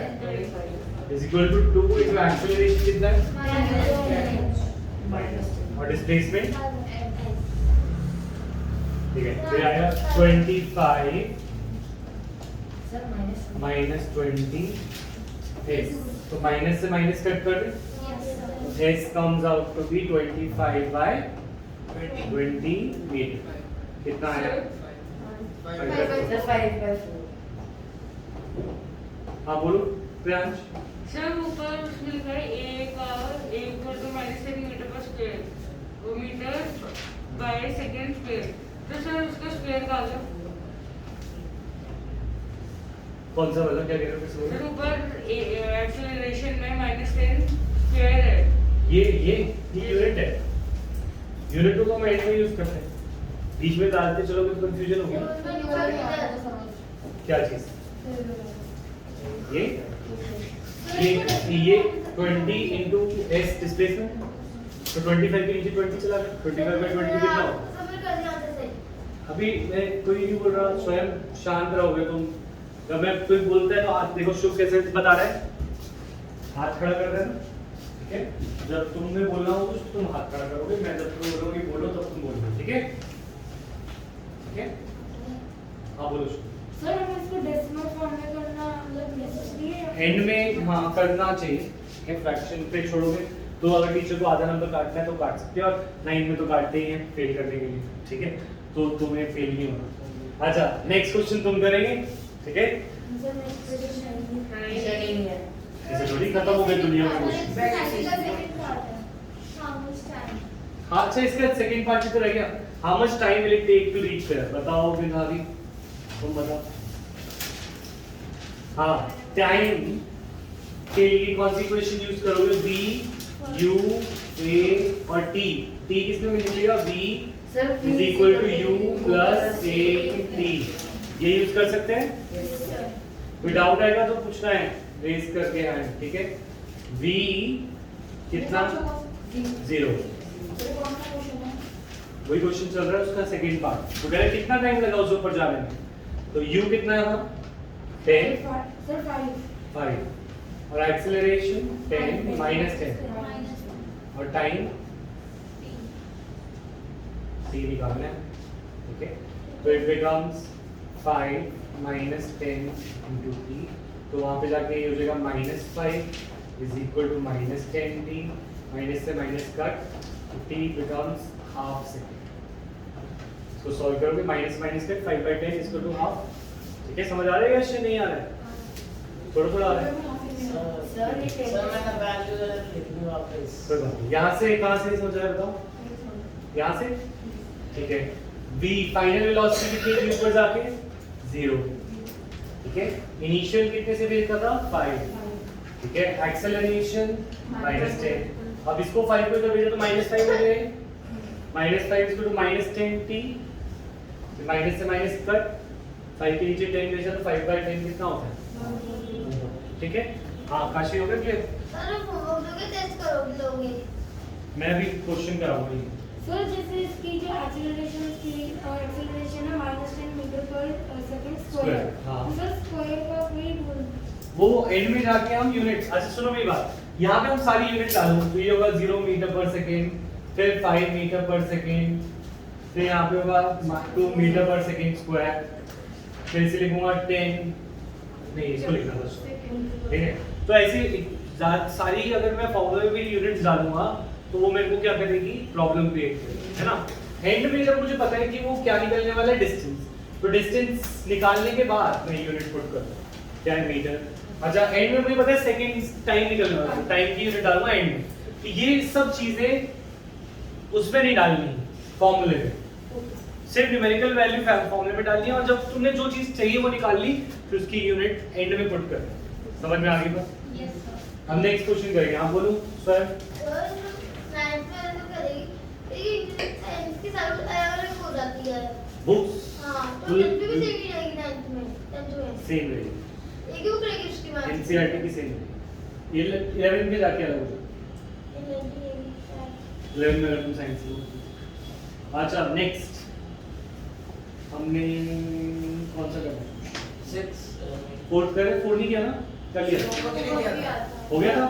is equal to 2 into acceleration कितना है? माइनस। और डिस्प्लेसमेंट ठीक है, फिर आया 25 माइनस 20 s। तो माइनस से माइनस कट कर दे, s comes out to be 25 by 20 metre. कितना आया? हाँ बोलो प्रियांश। सर ऊपर उसमें लिखा है a का a इक्वल टू -10 मीटर पर स्क्वायर, वो मीटर बाय सेकंड स्क्वायर। तो सर उसका स्क्वायर का आ गया। कौन सा वाला? क्या कह रहे हो? फिर से सर बोलो। ऊपर एक्सेलरेशन में -10 स्क्वायर है। ये यूनिट है। यूनिट को हम एंड में यूज करते हैं, बीच में डालते चलोगे तो कंफ्यूजन हो गया। क्या चीज ये 20 into s डिस्प्लेसमेंट, तो 25 के नीचे 20 चला गया, 25 by 20 कितना होगा? अभी मैं कोई नहीं बोल रहा, स्वयं शांत रहोगे तुम। जब मैं कोई बोलता है तो हाथ देखो, शुभ कैसे बता रहा है, हाथ खड़ा कर देना, ठीक है? जब तुमने बोलना हो तो तुम हाथ खड़ा करोगे, मैं जब तुम बोलोगे बोलो तब तुम बोलोगे, ठीक है? ठीक है? हाँ बोलो शुभ। सर हमें इसको डेसिमल फॉर्म में करना मतलब नेसेसरी है? एंड में हाँ करना चाहिए, फ्रैक्शन पे छोड़ोगे तो अगर टीचर को आधा नंबर काटना है तो काट सकते हैं, और 9 में तो काटते ही हैं फेल करने के लिए, ठीक है? तो तुम्हें फेल नहीं होना। अच्छा नेक्स्ट क्वेश्चन तुम करेंगे, ठीक है? सर नेक्स्ट क्वेश्चन शेडिंग है। ऐसे थोड़ी खत्म हो गई दुनिया में क्वेश्चन। हाँ अच्छा इसका सेकंड पार्ट तो रह गया, how much time will it take to reach there, बताओ बिहारी तुम बताओ। हाँ टाइम के लिए कौन सी इक्वेशन यूज करोगे? v u a और t, t किसमें मिलेगा? v is equal to u plus a t, ये यूज कर सकते हैं? कोई डाउट आएगा तो पूछना है, रेज करके हैंड, ठीक है? v कितना? 0, वही क्वेश्चन चल रहा है उसका सेकंड पार्ट। तो कह रहे कितना टाइम लगा उस ऊपर जाने में, तो u कितना है वहां? 10 सर 5 और एक्सेलरेशन 10 माइनस 10 और टाइम t निकालना है, ठीक है? तो it becomes 5 minus 10 into t, तो वहां पे जाके ये हो जाएगा -5 is equal to -10t, minus से माइनस कट, तो t बिकम्स हाफ सेकेंड। इसको सॉल्व करोगे minus minus cut 5 by 10 equal to half, ठीक है? समझ आ रहा है या नहीं आ रहा है? थोड़ा थोड़ा आ रहा है। सर मैंने वैल्यू लिख दी वापस। कोई बात नहीं, यहाँ से कहाँ से समझ आया बताओ? यहाँ से, ठीक है? v फाइनल वेलोसिटी कितनी थी ऊपर जाके? 0, ठीक है? इनिशियल कितने से भेजता था? 5, ठीक है? एक्सेलरेशन -10, अब इसको 5 पे तो भेजा तो -5 हो गए, -5 इक्वल टू -10t, माइनस से माइनस कट, 5 के नीचे 10 भेजा तो 5 by 10 कितना होता है? ठीक है? हाँ काशी हो गया क्लियर? मैं अभी क्वेश्चन कराऊंगा ये। सर जैसे इसकी जो एक्सेलरेशन की एक्सेलरेशन है -10 मीटर पर सेकंड स्क्वायर, हाँ। सर स्क्वायर का कोई वो एंड में जाके हम यूनिट्स, अच्छा सुनो मेरी बात, यहाँ पे हम सारी यूनिट डालूंगे, तो ये होगा 0 मीटर पर सेकेंड, फिर 5 मीटर पर सेकेंड, फिर यहाँ पे होगा 2 मीटर पर सेकेंड स्क्वायर, फिर से लिखूंगा 10, नहीं इसको लिखना था, ठीक है? तो ऐसे सारी अगर मैं फॉर्मूला में भी यूनिट्स डालूंगा तो वो मेरे को क्या करेगी? प्रॉब्लम क्रिएट करेगी, है ना? एंड में जब मुझे पता है कि वो क्या निकलने वाला है, डिस्टेंस, तो डिस्टेंस निकालने के बाद मैं यूनिट पुट करता हूँ, क्या है? मीटर। अच्छा एंड में मुझे पता है सेकंड टाइम निकलने वाला है, टाइम की यूनिट डालूंगा एंड में, तो ये सब चीजें उसमें नहीं डालनी फॉर्मूले में, सिर्फ न्यूमेरिकल वैल्यू फॉर्मूले में डालनी है, और जब तुमने जो चीज चाहिए वो निकाल ली फिर उसकी यूनिट एंड में पुट कर। समझ में आ गई बात? हम नेक्स्ट क्वेश्चन करेंगे, आप बोलो स्वयं। बुक्स सेम रहेगी, एनसीईआरटी की सेम रहेगी, 11 में जाके अलग हो जाए, 11 में अगर तुम साइंस लो। अच्छा नेक्स्ट हमने कौन सा करना है? 6 4 करें, 4 नहीं किया ना? कर लिया, हो गया था?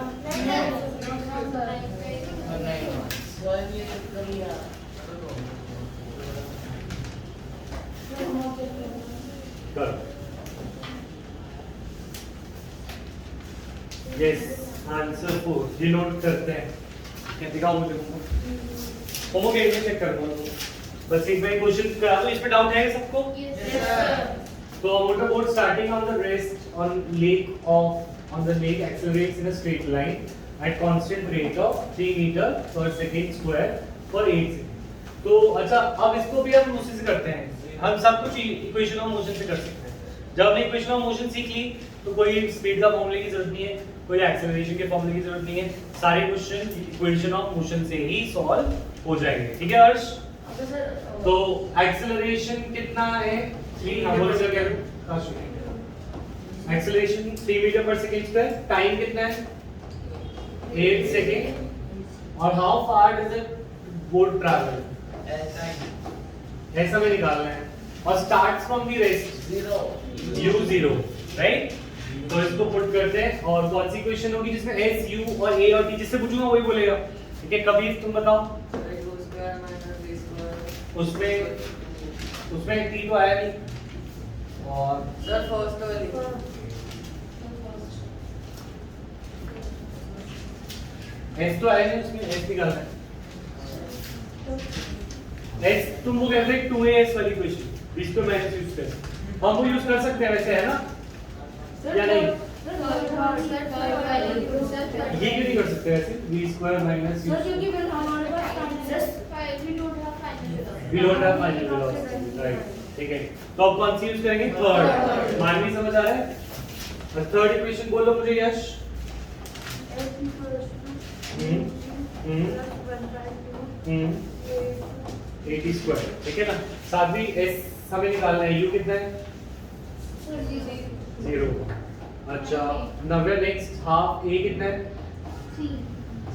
कर यस आंसर 4 ये नोट करते हैं, क्या दिखाओ मुझे? होमवर्क एक चेक करूंगा, बस एक बार क्वेश्चन करा दो, इसमें डाउट है सबको? So a motorboat starting on the rest on the lake accelerates in a straight line at constant rate of 3 meter per second square for 8 seconds. तो अच्छा अब इसको भी हम उसी से करते हैं, हम सब कुछ इक्वेशन ऑफ मोशन से कर सकते हैं। जब हमने इक्वेशन ऑफ मोशन सीख ली तो कोई स्पीड का फॉर्मूले की जरूरत नहीं है, कोई एक्सेलरेशन के फॉर्मूले की जरूरत नहीं है, सारे क्वेश्चन इक्वेशन ऑफ मोशन से ही सॉल्व हो जाएंगे। ठीक है हर्ष? तो एक्सेलरेशन कितना है? 3 acceleration 3 metre per second square. Time कितना है? 8 सेकंड। और how far does the boat travel? ऐसा में निकालना है। और starts from the rest u0, right? तो इसको पुट करते हैं और कौन सी क्वेश्चन होगी जिसमें s u और a और t, जिससे पूछूंगा वही बोलेगा। ठीक है, कभी तुम बताओ। उसमें t तो आया नहीं। और सर फर्स्ट वाली s तो आया नहीं, उसमें s निकालना है। s तुम वो कहते हैं 2as वाली क्वेश्चन, इस पे मैंने यूज कर, हम वो यूज कर सकते हैं वैसे, है ना? या नहीं? ये क्यों नहीं कर सकते वैसे? v² माइनस सर क्योंकि फिर हमारे पास we don't have final velocity, right? ठीक है, तो अब कौन सी यूज करेंगे? थर्ड। मानवी समझ आ रहा है? और थर्ड इक्वेशन बोलो मुझे यश। AT स्क्वायर, ठीक है ना? साथ भी s हमें निकालना है, u कितना है? 0। अच्छा, नव्या नेक्स्ट हाफ a कितना है?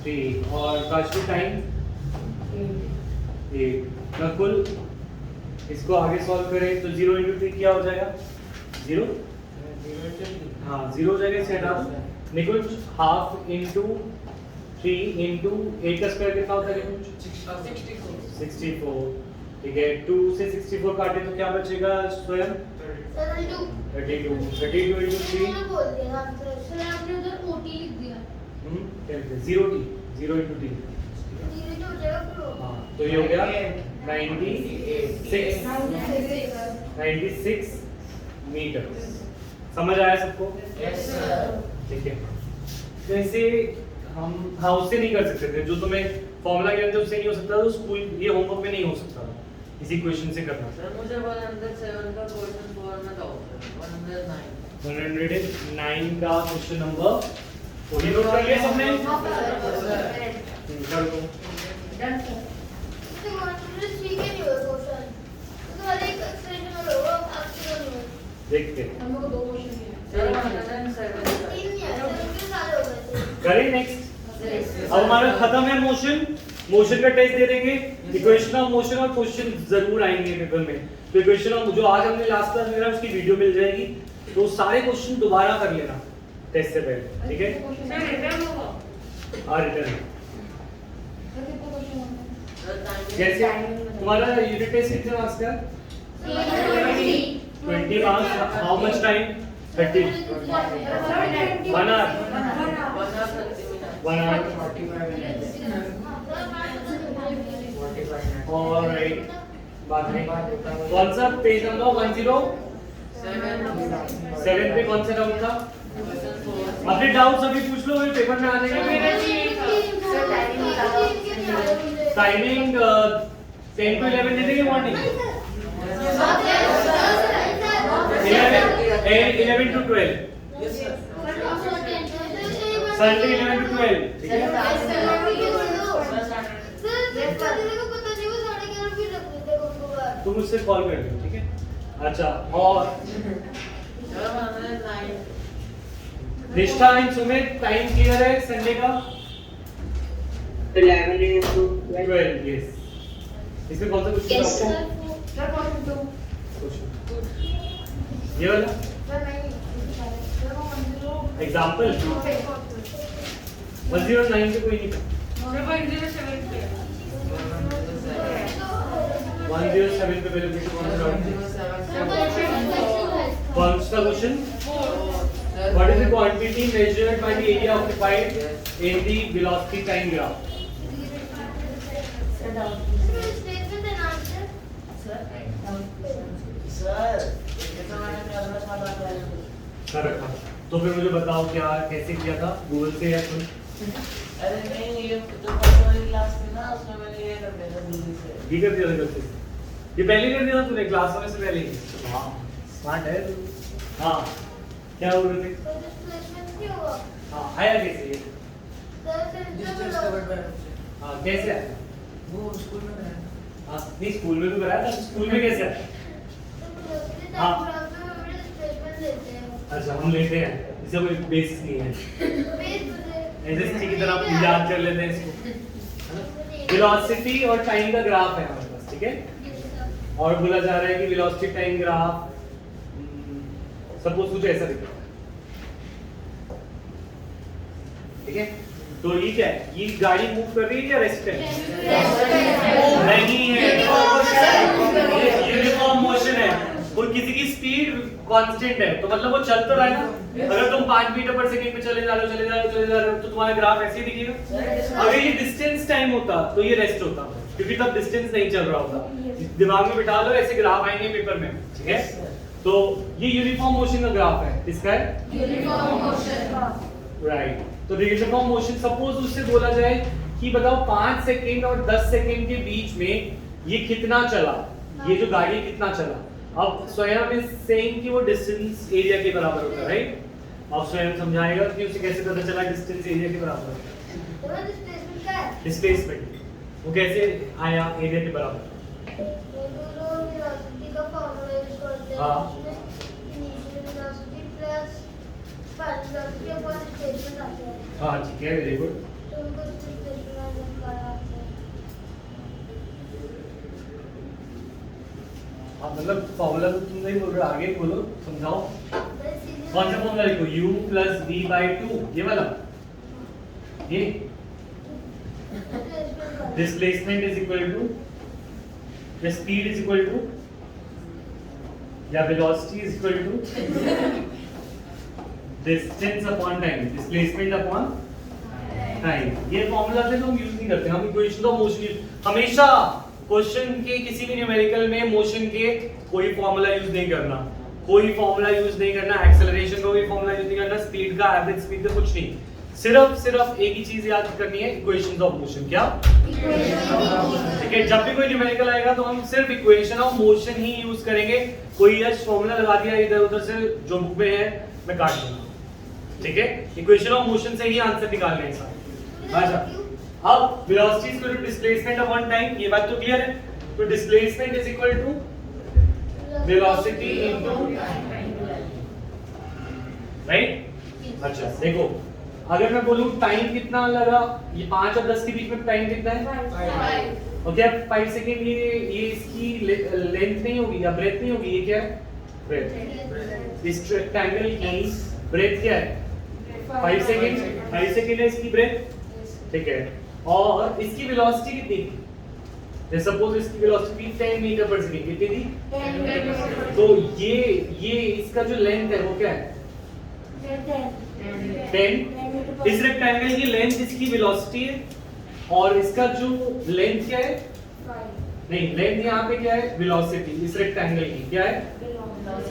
3। और काशवी टाइम 8। नकुल इसको आगे सॉल्व करें तो 0 × 3 क्या हो जाएगा? 0। हाँ 0 हो जाएगा, इसे हटा दो। निकुंज हाफ इंटू 3 इंटू 8 का स्क्वायर कितना होता है निकुंज? 64। ठीक है, 2 से 64 काटे तो क्या बचेगा स्वयं? 32 इंटू 3 क्या लिखते हैं? 0t 0 into 3। हाँ तो ये हो गया 96 मीटर। समझ आया सबको? Yes sir. ठीक है, जैसे हम हाँ उससे नहीं कर सकते थे, जो तुम्हें फॉर्मूला गिवन था उससे नहीं हो सकता था, तो स्कूल ये होमवर्क में नहीं हो सकता था, इसी क्वेश्चन से करना। सर मुझे 107 का क्वेश्चन 4 में दो। 109 का क्वेश्चन नंबर 4 नोट कर लिया सबने? कर दो। देखते हैं। हम लोग को 2 क्वेश्चन दिए सर 107 करें नेक्स्ट। अब हमारा खत्म है मोशन। मोशन का टेस्ट दे देंगे, इक्वेशन ऑफ मोशन और क्वेश्चन जरूर आएंगे पेपर में। तो इक्वेशन ऑफ जो आज हमने लास्ट क्लास में करा उसकी वीडियो मिल जाएगी, तो सारे क्वेश्चन दोबारा कर लेना टेस्ट से पहले, ठीक है? सर रिटर्न होगा। हाँ रिटर्न। सर कितने क्वेश्चन होंगे? जैसे तुम्हारा यूनिट टेस्ट कितने मार्क्स का? 20 marks. How much time? 30। 1 hour। और बात नहीं, कौन सा पेज नंबर 107 पे कौन सा डाउट था? अपने डाउट्स अभी पूछ लो, फिर पेपर में आ जाएगा। टाइमिंग 10 to 11 दे देंगे मॉर्निंग। 11 to 12 संडे 11 to 12, ठीक है? तुम मुझसे कॉल कर लो, ठीक है? अच्छा, और निष्ठा एंड सुमित टाइम क्लियर है संडे का? 11 AM to 12, यस। इसमें कौन सा क्वेश्चन Yes, आपको? सर क्वेश्चन 2 ये वाला सर नहीं सर वो 10 एग्जांपल 109 पे कोई नहीं। सर 107 पे 107 पे पहले पूछो कौन सा डाउट है? कौन सा question? What is the quantity measured by the area occupied in the velocity time graph? Sir रखा। तो फिर मुझे बताओ क्या कैसे किया था, गूगल से या तुम? अरे नहीं, ये जो फर्स्ट वाली क्लास थी ना उसमें मैंने ये कर दिया था जल्दी से। ये कर दिया था गलती से? ये पहले कर दिया था तूने क्लास होने से पहले ही? हाँ स्मार्ट है तू। हाँ क्या बोल रहे थे? तो डिस्प्लेसमेंट क्या हुआ? हाँ आया कैसे ये? सर फिर डिस्टेंस कवर्ड बाय हाँ कैसे आया? वो स्कूल में कराया। हाँ नहीं स्कूल में तो कराया था, स्कूल में कैसे आया? हाँ। डिस्प्लेसमेंट लेते हैं। अच्छा हम लेते हैं, इससे कोई बेसिस नहीं है, एसएसटी की तरह हम याद कर लेते हैं इसको। वेलोसिटी और टाइम का ग्राफ है हमारे पास, ठीक है? और बोला जा रहा है कि वेलोसिटी टाइम ग्राफ सपोज कुछ ऐसा दिख रहा है, ठीक है? तो ये क्या है? ये गाड़ी मूव कर रही है या रेस्ट है? नहीं है, यूनिफॉर्म मोशन है। कोई किसी की स्पीड कांस्टेंट है तो मतलब वो चल तो रहा है ना। अगर तुम 5 मीटर पर सेकंड पे चले जा रहे हो तो तुम्हारा ग्राफ ऐसे ही दिखेगा। अगर ये डिस्टेंस टाइम होता तो ये रेस्ट होता, क्योंकि तब डिस्टेंस नहीं चल रहा होता। दिमाग में बिठा लो, ऐसे ग्राफ आएंगे पेपर में, ठीक है? तो ये यूनिफॉर्म मोशन का ग्राफ है, किसका है? Uniform motion, right. तो यूनिफॉर्म मोशन सपोज उससे बोला जाए कि बताओ 5 सेकंड और 10 सेकंड के बीच में ये कितना चला, ये जो गाड़ी कितना चला। अब स्वयं इज सेइंग कि वो डिस्टेंस एरिया के बराबर होता है, राइट? अब स्वयं समझाएगा कि उसे कैसे पता चला डिस्टेंस एरिया के बराबर होता है। तो डिस्प्लेसमेंट क्या है? डिस्प्लेसमेंट वो कैसे आया एरिया के बराबर? वो जो वेलोसिटी का फार्मूला यूज करते हैं हाँ। उसमें initial velocity plus final velocity upon displacement आता है। हाँ ठीक है, वेरी गुड। तो उनको डिस्प्लेसमेंट निकालना आता है। हाँ मतलब फॉर्मूला तो तुम नहीं बोल रहे, आगे बोलो, समझाओ। कौन सा फॉर्मूला लिखो? u प्लस v बाई 2, ये वाला, ये डिस्प्लेसमेंट इज इक्वल टू या स्पीड इज इक्वल टू या velocity is equal to distance upon time, displacement upon time. ये फॉर्मूला से तो हम यूज नहीं करते, हम इक्वेशन ऑफ मोशन हमेशा क्वेश्चन के किसी भी न्यूमेरिकल में मोशन के कोई फॉर्मूला यूज नहीं करना, कोई फॉर्मूला यूज नहीं करना, एक्सेलरेशन का कोई फॉर्मूला यूज नहीं करना, स्पीड का, एवरेज स्पीड का, कुछ नहीं। सिर्फ एक ही चीज याद करनी है, इक्वेशंस ऑफ मोशन। क्या? ठीक है, जब भी कोई न्यूमेरिकल आएगा तो हम सिर्फ equation of motion he use करेंगे। कोई यश फॉर्मूला लगा दिया इधर उधर से जो बुक में है मैं काट दूंगा, ठीक है? इक्वेशन ऑफ मोशन से ही आंसर निकालने हैं सारे। अच्छा, अब velocity is equal to displacement upon time, ये बात तो क्लियर है? तो displacement is equal to velocity into right. अच्छा देखो, अगर मैं बोलूं टाइम कितना लगा, ये 5 और 10 के बीच में टाइम कितना है? 5। और क्या 5 सेकंड? ये इसकी लेंथ नहीं होगी या ब्रेथ नहीं होगी, ये क्या है? ब्रेथ। इस रेक्टेंगल की ब्रेथ क्या है? 5 सेकंड। 5 सेकंड है इसकी ब्रेथ, ठीक है? और इसकी वेलोसिटी कितनी थी? सपोज इसकी वेलोसिटी 10 मीटर पर सेकंड, कितनी थी? 10 मीटर। तो ये इसका जो लेंथ है वो क्या है? 10। इस रेक्टेंगल की लेंथ इसकी वेलोसिटी है और इसका जो लेंथ क्या है? नहीं, लेंथ यहाँ पे क्या है? वेलोसिटी। इस रेक्टेंगल की क्या है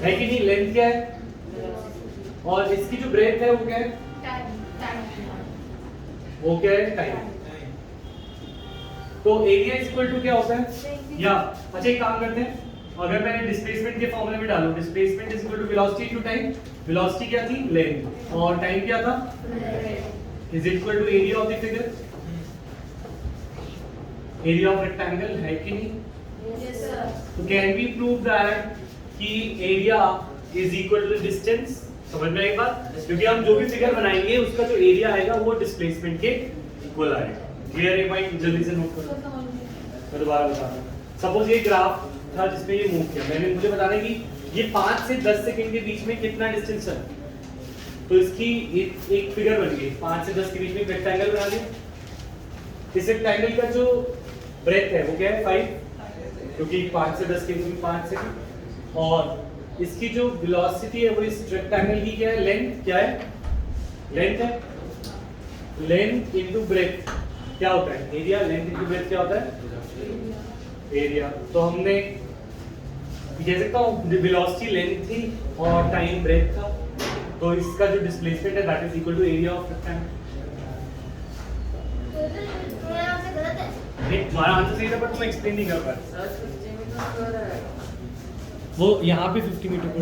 कि नहीं? लेंथ क्या है? और इसकी जो ब्रेथ है वो क्या है? वो क्या है? टाइम। तो एरिया इज इक्वल टू क्या होता है? या अच्छा एक काम करते हैं, अगर मैंने डिस्प्लेसमेंट के फॉर्मूले में डालूं, displacement is equal to velocity into time. Velocity क्या थी? लेंथ। और टाइम क्या था? Is equal to area of the figure, area of rectangle, है कि नहीं? Yes sir. तो कैन वी प्रूव दैट कि area is equal to distance? समझ में आई बात? क्योंकि हम जो भी फिगर बनाएंगे उसका जो एरिया आएगा वो डिस्प्लेसमेंट के इक्वल आएगा। क्लियर है भाई? जल्दी से नोट करो, मैं दोबारा बता रहा हूं। सपोज ये ग्राफ था जिसमें ये मूव किया, मैंने मुझे बताना है कि ये 5 से 10 सेकंड के बीच में कितना डिस्टेंस है। तो इसकी एक फिगर बन गई, 5 से 10 के बीच में एक रेक्टेंगल बना लिया। इस रेक्टेंगल का जो ब्रेथ है वो क्या है? 5, क्योंकि 5 से 10 के बीच में 5 सेकंड। और इसकी जो वेलोसिटी है वो इस रेक्टेंगल की क्या है? लेंथ। क्या है? लेंथ है। लेंथ इनटू ब्रेथ क्या होता है? एरिया। लेंथ इनटू ब्रेथ क्या होता है? एरिया। तो हमने कह सकता हूँ वेलोसिटी लेंथ थी और टाइम ब्रेथ था, तो इसका जो डिस्प्लेसमेंट है that is equal to area of rectangle. तो मेरा आंसर गलत है। नहीं, तुम्हारा आंसर सही था पर तुम एक्सप्लेन नहीं कर पाए। सर 50 मीटर स्क्वायर है। वो यहाँ पे 50 मीटर पर